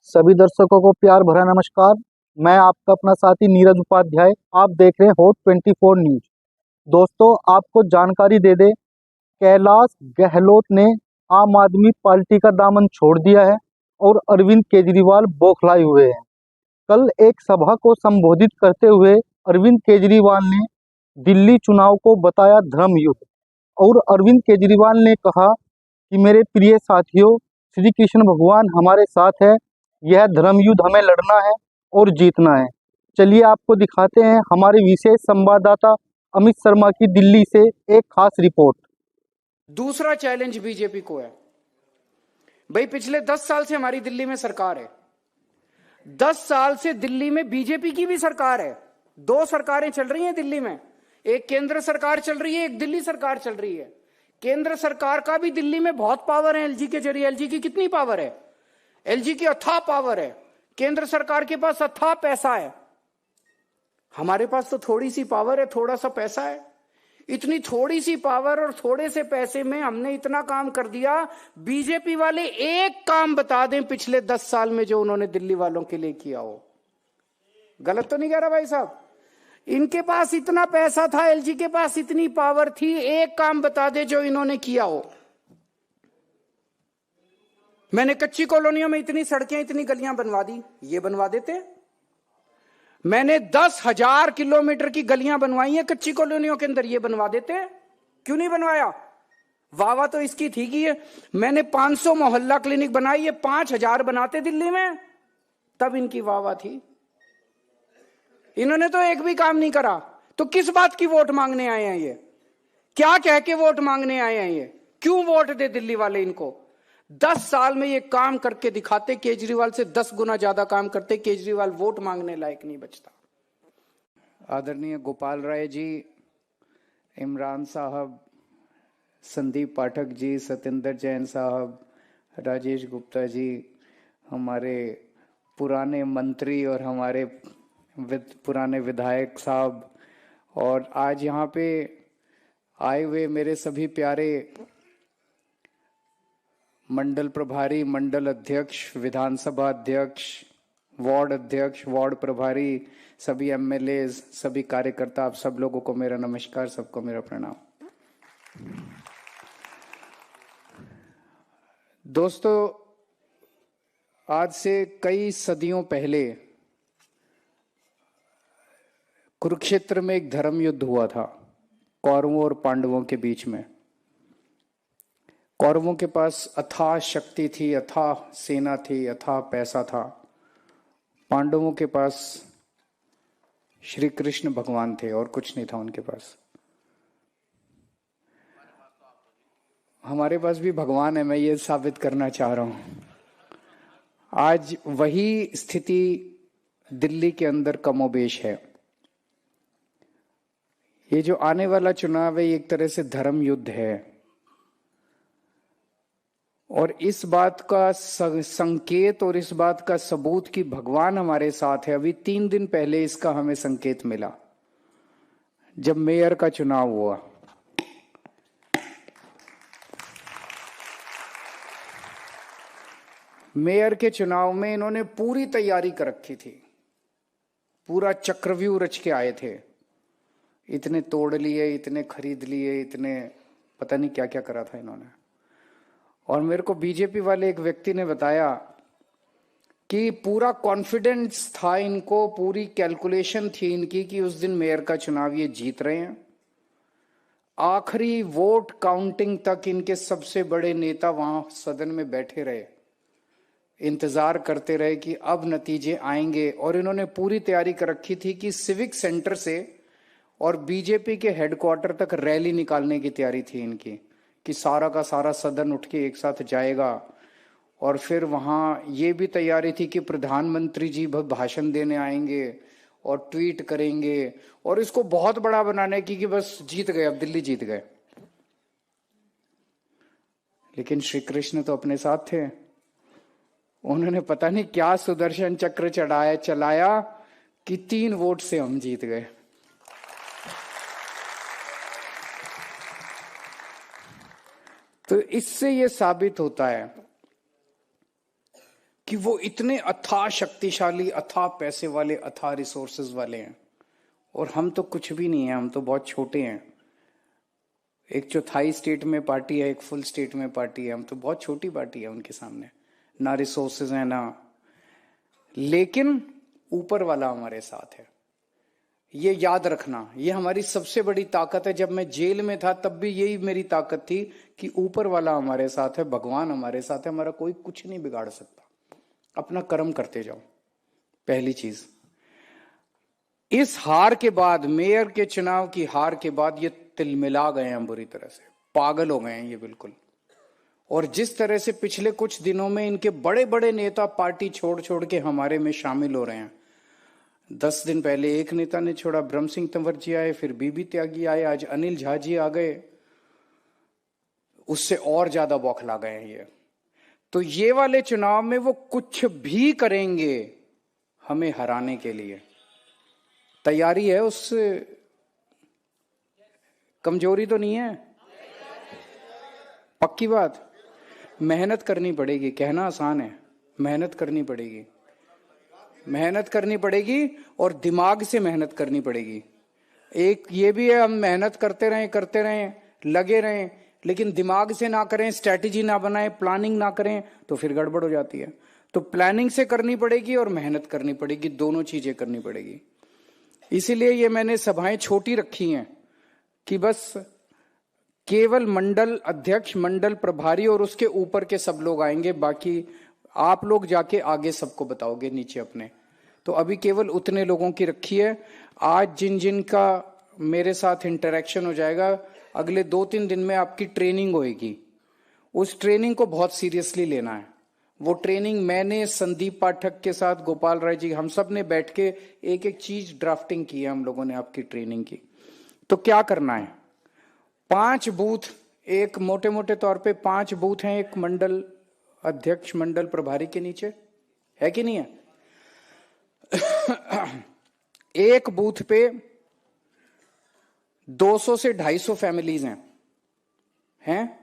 सभी दर्शकों को प्यार भरा नमस्कार। मैं आपका अपना साथी नीरज उपाध्याय। आप देख रहे हैं हॉट 24 न्यूज। दोस्तों, आपको जानकारी दे दे, कैलाश गहलोत ने आम आदमी पार्टी का दामन छोड़ दिया है और अरविंद केजरीवाल बौखलाए हुए हैं। कल एक सभा को संबोधित करते हुए अरविंद केजरीवाल ने दिल्ली चुनाव को बताया धर्म युद्ध। और अरविंद केजरीवाल ने कहा कि मेरे प्रिय साथियों, श्री कृष्ण भगवान हमारे साथ है। यह धर्म युद्ध हमें लड़ना है और जीतना है। चलिए आपको दिखाते हैं हमारे विशेष संवाददाता अमित शर्मा की दिल्ली से एक खास रिपोर्ट। दूसरा चैलेंज बीजेपी को है। भाई, पिछले 10 साल से हमारी दिल्ली में सरकार है। 10 साल से दिल्ली में बीजेपी की भी सरकार है। 2 सरकारें चल रही हैं दिल्ली में। एक केंद्र सरकार चल रही है, एक दिल्ली सरकार चल रही है। केंद्र सरकार का भी दिल्ली में बहुत पावर है। एलजी के जरिए, एलजी की कितनी पावर है? एलजी की अथाह पावर है। केंद्र सरकार के पास अथाह पैसा है। हमारे पास तो थोड़ी सी पावर है, थोड़ा सा पैसा है। इतनी थोड़ी सी पावर और थोड़े से पैसे में हमने इतना काम कर दिया। बीजेपी वाले एक काम बता दें पिछले 10 साल में जो उन्होंने दिल्ली वालों के लिए किया हो। गलत तो नहीं कह रहा भाई साहब? इनके पास इतना पैसा था, एलजी के पास इतनी पावर थी, एक काम बता दे जो इन्होंने किया हो। मैंने कच्ची कॉलोनियों में इतनी सड़कें, इतनी गलियां बनवा दी, ये बनवा देते। मैंने 10,000 किलोमीटर की गलियां बनवाई हैं कच्ची कॉलोनियों के अंदर, ये बनवा देते। क्यों नहीं बनवाया? वाह तो इसकी थी कि मैंने 500 मोहल्ला क्लिनिक बनाई, ये 5,000 बनाते दिल्ली में, तब इनकी वाह थी। इन्होंने तो एक भी काम नहीं करा। तो किस बात की वोट मांगने आए हैं ये? क्या कह के वोट मांगने आए हैं ये? क्यों वोट दे दिल्ली वाले इनको? 10 साल में ये काम करके दिखाते। केजरीवाल से 10 गुना ज्यादा काम करते। केजरीवाल वोट मांगने लायक नहीं बचता। आदरणीय गोपाल राय जी, इमरान साहब, संदीप पाठक जी, सत्येंद्र जैन साहब, राजेश गुप्ता जी, हमारे पुराने मंत्री और हमारे पुराने विधायक साहब, और आज यहाँ पे आए हुए मेरे सभी प्यारे मंडल प्रभारी, मंडल अध्यक्ष, विधानसभा अध्यक्ष, वार्ड अध्यक्ष, वार्ड प्रभारी, सभी एमएलए, सभी कार्यकर्ता, आप सब लोगों को मेरा नमस्कार, सबको मेरा प्रणाम। दोस्तों, आज से कई सदियों पहले कुरुक्षेत्र में एक धर्म युद्ध हुआ था कौरवों और पांडवों के बीच में। कौरवों के पास अथाह शक्ति थी, अथाह सेना थी, अथाह पैसा था। पांडवों के पास श्री कृष्ण भगवान थे और कुछ नहीं था उनके पास। हमारे पास भी भगवान है, मैं ये साबित करना चाह रहा हूं। आज वही स्थिति दिल्ली के अंदर कमोबेश है। ये जो आने वाला चुनाव है, एक तरह से धर्म युद्ध है। और इस बात का संकेत और इस बात का सबूत कि भगवान हमारे साथ है, अभी 3 दिन पहले इसका हमें संकेत मिला जब मेयर का चुनाव हुआ। मेयर के चुनाव में इन्होंने पूरी तैयारी कर रखी थी, पूरा चक्रव्यूह रच के आए थे। इतने तोड़ लिए, इतने खरीद लिए, इतने पता नहीं क्या क्या करा था इन्होंने। और मेरे को बीजेपी वाले एक व्यक्ति ने बताया कि पूरा कॉन्फिडेंस था इनको, पूरी कैलकुलेशन थी इनकी कि उस दिन मेयर का चुनाव ये जीत रहे हैं। आखिरी वोट काउंटिंग तक इनके सबसे बड़े नेता वहां सदन में बैठे रहे, इंतजार करते रहे कि अब नतीजे आएंगे। और इन्होंने पूरी तैयारी कर रखी थी कि सिविक सेंटर से और बीजेपी के हेडक्वार्टर तक रैली निकालने की तैयारी थी इनकी, कि सारा का सारा सदन उठ के एक साथ जाएगा। और फिर वहां ये भी तैयारी थी कि प्रधानमंत्री जी भाषण देने आएंगे और ट्वीट करेंगे, और इसको बहुत बड़ा बनाने की कि बस जीत गए, अब दिल्ली जीत गए। लेकिन श्री कृष्ण तो अपने साथ थे। उन्होंने पता नहीं क्या सुदर्शन चक्र चलाया कि 3 वोट से हम जीत गए। तो इससे यह साबित होता है कि वो इतने अथाह शक्तिशाली, अथाह पैसे वाले, अथाह रिसोर्सेज वाले हैं, और हम तो कुछ भी नहीं है, हम तो बहुत छोटे हैं। एक चौथाई स्टेट में पार्टी है, एक फुल स्टेट में पार्टी है, हम तो बहुत छोटी पार्टी है उनके सामने। ना रिसोर्सेज है ना, लेकिन ऊपर वाला हमारे साथ है। ये याद रखना, ये हमारी सबसे बड़ी ताकत है। जब मैं जेल में था तब भी यही मेरी ताकत थी कि ऊपर वाला हमारे साथ है, भगवान हमारे साथ है, हमारा कोई कुछ नहीं बिगाड़ सकता। अपना कर्म करते जाओ, पहली चीज। इस हार के बाद, मेयर के चुनाव की हार के बाद, ये तिलमिला गए हैं बुरी तरह से, पागल हो गए हैं ये बिल्कुल। और जिस तरह से पिछले कुछ दिनों में इनके बड़े बड़े नेता पार्टी छोड़ छोड़ के हमारे में शामिल हो रहे हैं। 10 दिन पहले एक नेता ने छोड़ा, ब्रह्म सिंह तंवर जी आए, फिर बीबी त्यागी आए, आज अनिल झा जी आ गए, उससे और ज्यादा बौखला गए हैं ये। तो ये वाले चुनाव में वो कुछ भी करेंगे हमें हराने के लिए। तैयारी है, उससे कमजोरी तो नहीं है, पक्की बात। मेहनत करनी पड़ेगी, कहना आसान है, मेहनत करनी पड़ेगी, मेहनत करनी पड़ेगी, और दिमाग से मेहनत करनी पड़ेगी। एक ये भी है, हम मेहनत करते रहें, लगे रहें, लेकिन दिमाग से ना करें, स्ट्रैटेजी ना बनाएं, प्लानिंग ना करें, तो फिर गड़बड़ हो जाती है। तो प्लानिंग से करनी पड़ेगी और मेहनत करनी पड़ेगी, दोनों चीजें करनी पड़ेगी। इसीलिए ये मैंने सभाएं छोटी रखी हैं कि बस केवल मंडल अध्यक्ष, मंडल प्रभारी और उसके ऊपर के सब लोग आएंगे, बाकी आप लोग जाके आगे सबको बताओगे नीचे अपने। तो अभी केवल उतने लोगों की रखी है। आज जिन जिन का मेरे साथ इंटरेक्शन हो जाएगा, अगले 2-3 दिन में आपकी ट्रेनिंग होएगी। उस ट्रेनिंग को बहुत सीरियसली लेना है। वो ट्रेनिंग मैंने संदीप पाठक के साथ, गोपाल राय जी, हम सब ने बैठ के एक एक चीज ड्राफ्टिंग की है हम लोगों ने आपकी ट्रेनिंग की। तो क्या करना है, 5 बूथ, एक मोटे मोटे तौर पे 5 बूथ हैं एक मंडल अध्यक्ष, मंडल प्रभारी के नीचे, है कि नहीं है? एक बूथ पे 200 से 250 फैमिलीज हैं?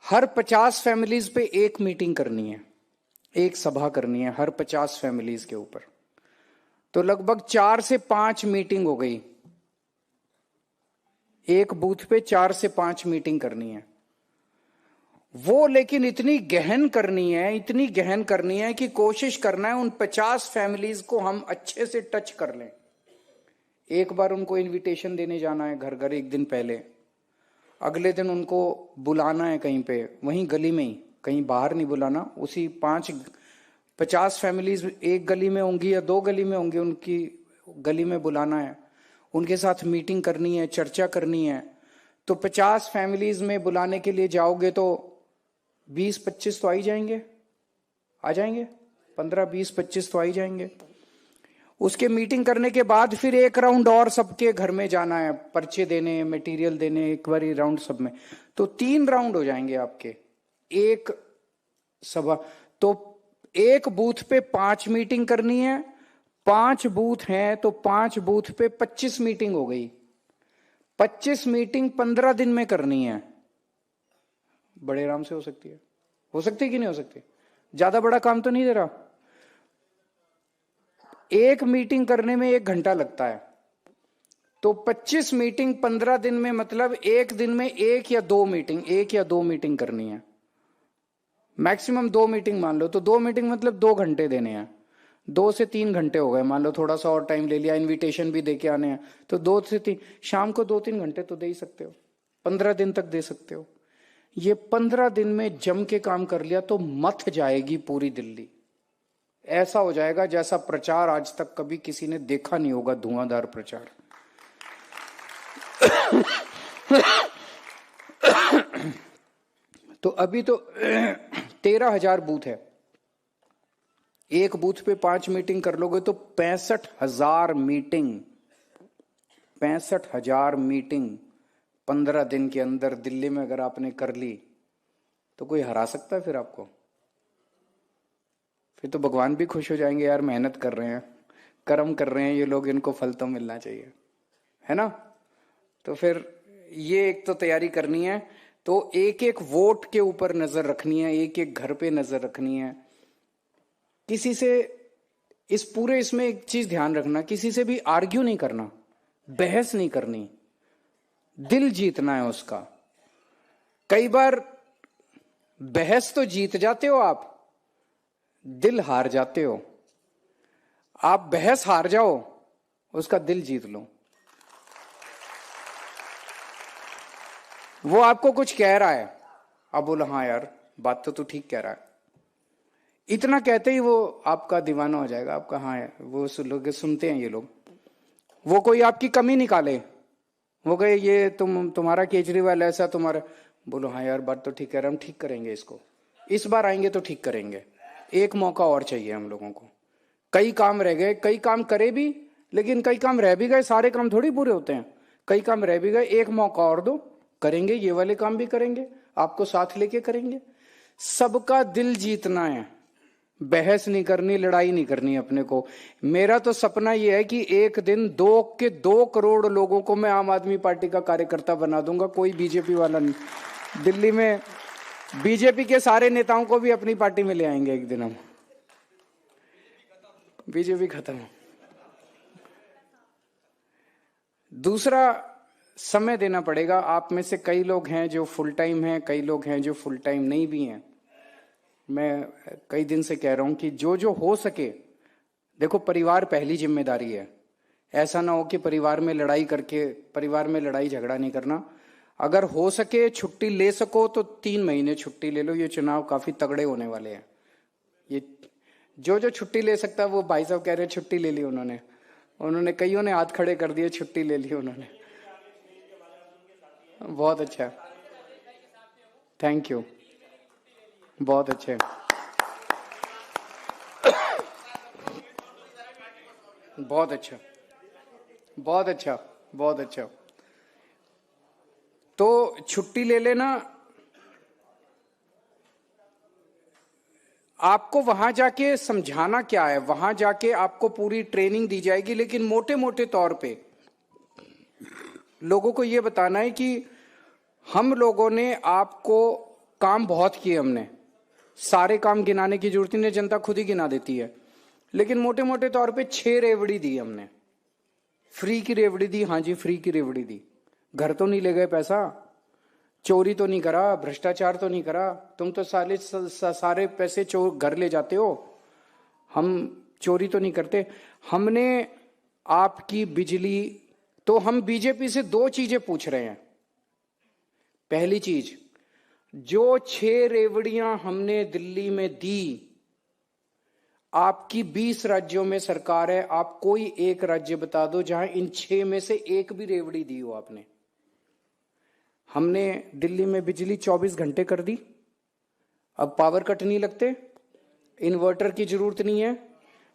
हर 50 फैमिलीज पे एक मीटिंग करनी है, एक सभा करनी है हर 50 फैमिलीज के ऊपर। तो लगभग 4 से 5 मीटिंग हो गई, एक बूथ पे 4 से 5 मीटिंग करनी है। वो लेकिन इतनी गहन करनी है, इतनी गहन करनी है कि कोशिश करना है उन 50 फैमिलीज को हम अच्छे से टच कर लें। एक बार उनको इनविटेशन देने जाना है घर घर एक दिन पहले, अगले दिन उनको बुलाना है कहीं पे, वहीं गली में ही, कहीं बाहर नहीं बुलाना, उसी 50 फैमिलीज एक गली में होंगी या 2 गली में होंगी, उनकी गली में बुलाना है, उनके साथ मीटिंग करनी है, चर्चा करनी है। तो 50 फैमिलीज में बुलाने के लिए जाओगे तो 20-25 तो आ ही जाएंगे, आ जाएंगे, 15-20-25 तो आ ही जाएंगे। उसके मीटिंग करने के बाद फिर एक राउंड और सबके घर में जाना है, पर्चे देने, मटेरियल देने, एक बार राउंड सब में, तो 3 राउंड हो जाएंगे आपके एक सभा। तो एक बूथ पे 5 मीटिंग करनी है, 5 बूथ हैं तो 5 बूथ पे 25 मीटिंग हो गई। 25 मीटिंग 15 दिन में करनी है, बड़े आराम से हो सकती है। हो सकती है कि नहीं हो सकती? ज्यादा बड़ा काम तो नहीं दे रहा। एक मीटिंग करने में 1 घंटा लगता है, तो 25 मीटिंग 15 दिन में, मतलब एक दिन में 1 या 2 मीटिंग करनी है, मैक्सिमम 2 मीटिंग मान लो। तो 2 मीटिंग मतलब 2 घंटे देने हैं, 2 से 3 घंटे हो गए, मान लो थोड़ा सा और टाइम ले लिया, इनविटेशन भी देके आने हैं, तो 2 से 3, शाम को 2-3 घंटे तो दे ही सकते हो, 15 दिन तक दे सकते हो। ये 15 दिन में जम के काम कर लिया तो मथ जाएगी पूरी दिल्ली। ऐसा हो जाएगा जैसा प्रचार आज तक कभी किसी ने देखा नहीं होगा, धुआंधार प्रचार। तो अभी तो 13,000 बूथ है, एक बूथ पे 5 मीटिंग कर लोगे तो 65,000 मीटिंग, 65,000 मीटिंग 15 दिन के अंदर दिल्ली में अगर आपने कर ली तो कोई हरा सकता है फिर आपको? फिर तो भगवान भी खुश हो जाएंगे, यार मेहनत कर रहे हैं, कर्म कर रहे हैं ये लोग, इनको फल तो मिलना चाहिए, है ना? तो फिर ये एक तो तैयारी करनी है। तो एक एक वोट के ऊपर नजर रखनी है, एक एक घर पे नजर रखनी है, किसी से इस पूरे इसमें एक चीज ध्यान रखना, किसी से भी आर्ग्यू नहीं करना, बहस नहीं करनी, दिल जीतना है उसका। कई बार बहस तो जीत जाते हो आप, दिल हार जाते हो। आप बहस हार जाओ, उसका दिल जीत लो। वो आपको कुछ कह रहा है, आप बोलो हाँ यार बात तो तू ठीक कह रहा है, इतना कहते ही वो आपका दीवाना हो जाएगा, आपका हाँ है, वो लोग सुनते हैं ये लोग। वो कोई आपकी कमी निकाले, वो कहे ये तुम्हारा केजरीवाल ऐसा, तुम्हारा, बोलो हाँ यार बात तो ठीक कह रहा है, हम ठीक करेंगे इसको, इस बार आएंगे तो ठीक करेंगे, एक मौका और चाहिए हम लोगों को। कई काम रह गए, कई काम करे भी, लेकिन कई काम रह भी गए, सारे काम थोड़ी पूरे होते हैं, कई काम रह भी गए, एक मौका और दो, करेंगे, ये वाले काम भी करेंगे, आपको साथ लेके करेंगे। सबका दिल जीतना है, बहस नहीं करनी, लड़ाई नहीं करनी अपने को। मेरा तो सपना यह है कि एक दिन 2 करोड़ लोगों को मैं आम आदमी पार्टी का कार्यकर्ता बना दूंगा, कोई बीजेपी वाला नहीं। दिल्ली में बीजेपी के सारे नेताओं को भी अपनी पार्टी में ले आएंगे एक दिन हम, बीजेपी खत्म। दूसरा, समय देना पड़ेगा। आप में से कई लोग हैं जो फुल टाइम हैं, कई लोग हैं जो फुल टाइम नहीं भी हैं। मैं कई दिन से कह रहा हूं कि जो जो हो सके, देखो परिवार पहली जिम्मेदारी है। ऐसा ना हो कि परिवार में लड़ाई करके, परिवार में लड़ाई झगड़ा नहीं करना। अगर हो सके छुट्टी ले सको तो 3 महीने छुट्टी ले लो, ये चुनाव काफी तगड़े होने वाले हैं। ये जो जो छुट्टी ले सकता है, वो भाई साहब कह रहे हैं छुट्टी ले ली उन्होंने कईयों ने हाथ खड़े कर दिए, छुट्टी ले ली उन्होंने। बहुत अच्छा, थैंक यू, बहुत अच्छे, बहुत अच्छा, बहुत अच्छा, बहुत अच्छा। तो छुट्टी ले लेना। आपको वहां जाके समझाना क्या है, वहां जाके आपको पूरी ट्रेनिंग दी जाएगी, लेकिन मोटे मोटे तौर पे लोगों को यह बताना है कि हम लोगों ने आपको काम बहुत किए, हमने सारे काम गिनाने की जरूरत नहीं, जनता खुद ही गिना देती है। लेकिन मोटे मोटे तौर पे 6 रेवड़ी दी हमने, फ्री की रेवड़ी दी। हाँ जी, फ्री की रेवड़ी दी। घर तो नहीं ले गए पैसा, चोरी तो नहीं करा, भ्रष्टाचार तो नहीं करा। तुम तो सारे पैसे चोर घर ले जाते हो, हम चोरी तो नहीं करते। हमने आपकी बिजली, तो हम बीजेपी से 2 चीजें पूछ रहे हैं। पहली चीज, जो 6 रेवड़ियां हमने दिल्ली में दी, आपकी 20 राज्यों में सरकार है, आप कोई एक राज्य बता दो जहां इन 6 में से एक भी रेवड़ी दी हो आपने। हमने दिल्ली में बिजली 24 घंटे कर दी, अब पावर कट नहीं लगते, इन्वर्टर की जरूरत नहीं है,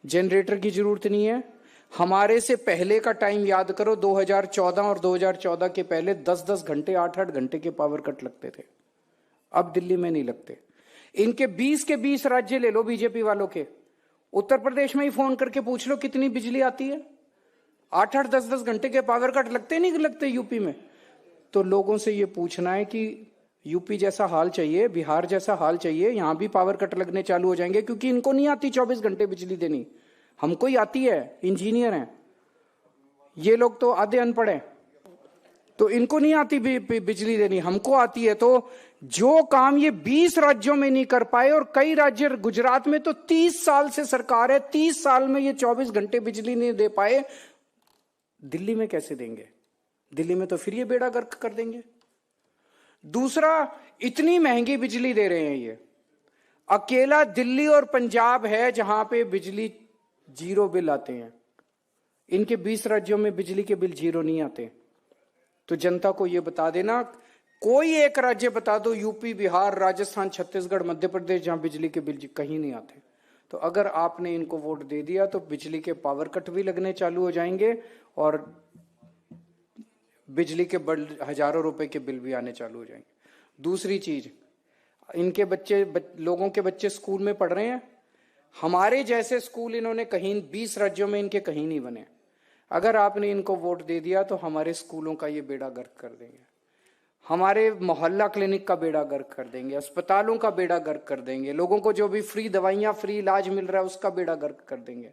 जनरेटर की जरूरत नहीं है। हमारे से पहले का टाइम याद करो, 2014 और 2014 के पहले 10-10 घंटे, 8-8 घंटे के पावर कट लगते थे, अब दिल्ली में नहीं लगते। इनके 20 के 20 राज्य ले लो बीजेपी वालों के, उत्तर प्रदेश में ही फोन करके पूछ लो कितनी बिजली आती है, 8-8, 10-10 घंटे के पावर कट लगते नहीं लगते यूपी में। तो लोगों से ये पूछना है कि यूपी जैसा हाल चाहिए, बिहार जैसा हाल चाहिए, यहां भी पावर कट लगने चालू हो जाएंगे, क्योंकि इनको नहीं आती 24 घंटे बिजली देनी, हमको ही आती है, इंजीनियर हैं ये लोग, तो आधे अनपढ़ हैं, तो इनको नहीं आती बिजली देनी, हमको आती है। तो जो काम ये 20 राज्यों में नहीं कर पाए, और कई राज्य, गुजरात में तो 30 साल से सरकार है, 30 साल में ये 24 घंटे बिजली नहीं दे पाए, दिल्ली में कैसे देंगे? दिल्ली में तो फिर ये बेड़ा गर्क कर देंगे। दूसरा, इतनी महंगी बिजली दे रहे हैं ये, अकेला दिल्ली और पंजाब है जहां पे बिजली 0 बिल आते हैं, इनके 20 राज्यों में बिजली के बिल 0 नहीं आते। तो जनता को यह बता देना, कोई एक राज्य बता दो, यूपी, बिहार, राजस्थान, छत्तीसगढ़, मध्य प्रदेश, जहां बिजली के बिल कहीं नहीं आते। तो अगर आपने इनको वोट दे दिया तो बिजली के पावर कट भी लगने चालू हो जाएंगे, और बिजली के हजारों रुपए के बिल भी आने चालू हो जाएंगे। दूसरी चीज, इनके बच्चे, लोगों के बच्चे स्कूल में पढ़ रहे हैं, हमारे जैसे स्कूल इन्होंने कहीं 20 राज्यों में इनके कहीं नहीं बने। अगर आपने इनको वोट दे दिया तो हमारे स्कूलों का ये बेड़ा गर्क कर देंगे। हमारे मोहल्ला क्लिनिक का बेड़ा गर्क कर देंगे, अस्पतालों का बेड़ा गर्क कर देंगे, लोगों को जो भी फ्री दवाइयां फ्री इलाज मिल रहा है उसका बेड़ा गर्क कर देंगे।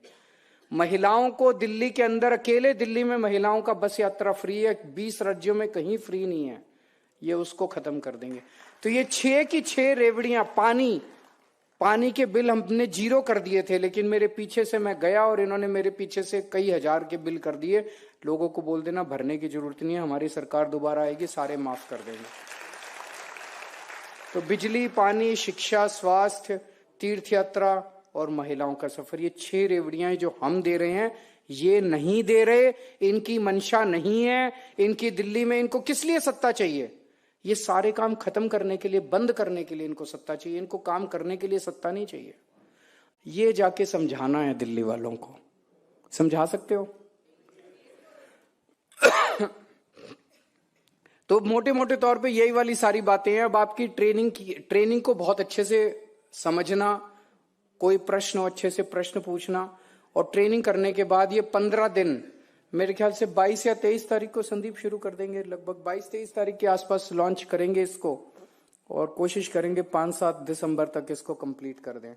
महिलाओं को दिल्ली के अंदर, अकेले दिल्ली में महिलाओं का बस यात्रा फ्री है, 20 राज्यों में कहीं फ्री नहीं है, ये उसको खत्म कर देंगे। तो ये 6 की 6 रेवड़ियां, पानी के बिल हमने 0 कर दिए थे, लेकिन मेरे पीछे से मैं गया और इन्होंने मेरे पीछे से कई हजार के बिल कर दिए। लोगों को बोल देना भरने की जरूरत नहीं है, हमारी सरकार दोबारा आएगी, सारे माफ कर देंगे। तो बिजली, पानी, शिक्षा, स्वास्थ्य, तीर्थ यात्रा और महिलाओं का सफर, ये 6 रेवड़ियां जो हम दे रहे हैं, ये नहीं दे रहे, इनकी मंशा नहीं है, इनकी दिल्ली में इनको किस लिए सत्ता चाहिए? ये सारे काम खत्म करने के लिए, बंद करने के लिए इनको सत्ता चाहिए, इनको काम करने के लिए सत्ता नहीं चाहिए। ये जाके समझाना है दिल्ली वालों को, समझा सकते हो? तो मोटे मोटे तौर पे यही वाली सारी बातें हैं। अब आपकी ट्रेनिंग को बहुत अच्छे से समझना, कोई प्रश्न हो अच्छे से प्रश्न पूछना, और ट्रेनिंग करने के बाद ये 15 दिन, मेरे ख्याल से 22 या 23 तारीख को संदीप शुरू कर देंगे, लगभग 22-23 तारीख के आसपास लॉन्च करेंगे इसको, और कोशिश करेंगे 5-7 दिसंबर तक इसको कंप्लीट कर दें।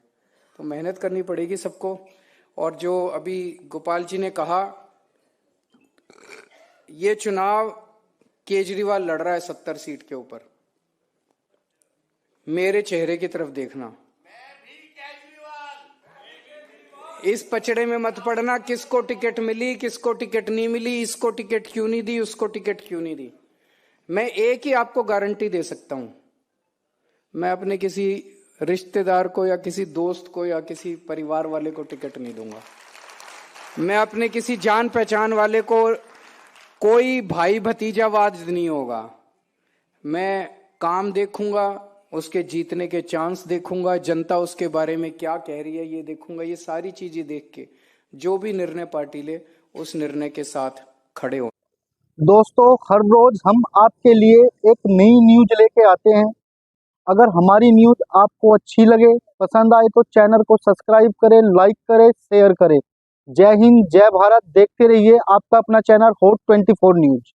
तो मेहनत करनी पड़ेगी सबको। और जो अभी गोपाल जी ने कहा, ये चुनाव केजरीवाल लड़ रहा है 70 सीट के ऊपर, मेरे चेहरे की तरफ देखना, इस पचड़े में मत पड़ना किसको टिकट मिली, किसको टिकट नहीं मिली, इसको टिकट क्यों नहीं दी, उसको टिकट क्यों नहीं दी। मैं एक ही आपको गारंटी दे सकता हूं, मैं अपने किसी रिश्तेदार को या किसी दोस्त को या किसी परिवार वाले को टिकट नहीं दूंगा। मैं अपने किसी जान पहचान वाले को, कोई भाई भतीजावाद नहीं होगा। मैं काम देखूंगा, उसके जीतने के चांस देखूंगा, जनता उसके बारे में क्या कह रही है ये देखूंगा। ये सारी चीजें देख के जो भी निर्णय पार्टी ले, उस निर्णय के साथ खड़े हो। दोस्तों, हर रोज हम आपके लिए एक नई न्यूज लेके आते हैं। अगर हमारी न्यूज आपको अच्छी लगे, पसंद आए, तो चैनल को सब्सक्राइब करें, लाइक करें, शेयर करें। जय हिंद, जय भारत। देखते रहिए आपका अपना चैनल हॉट 24 न्यूज।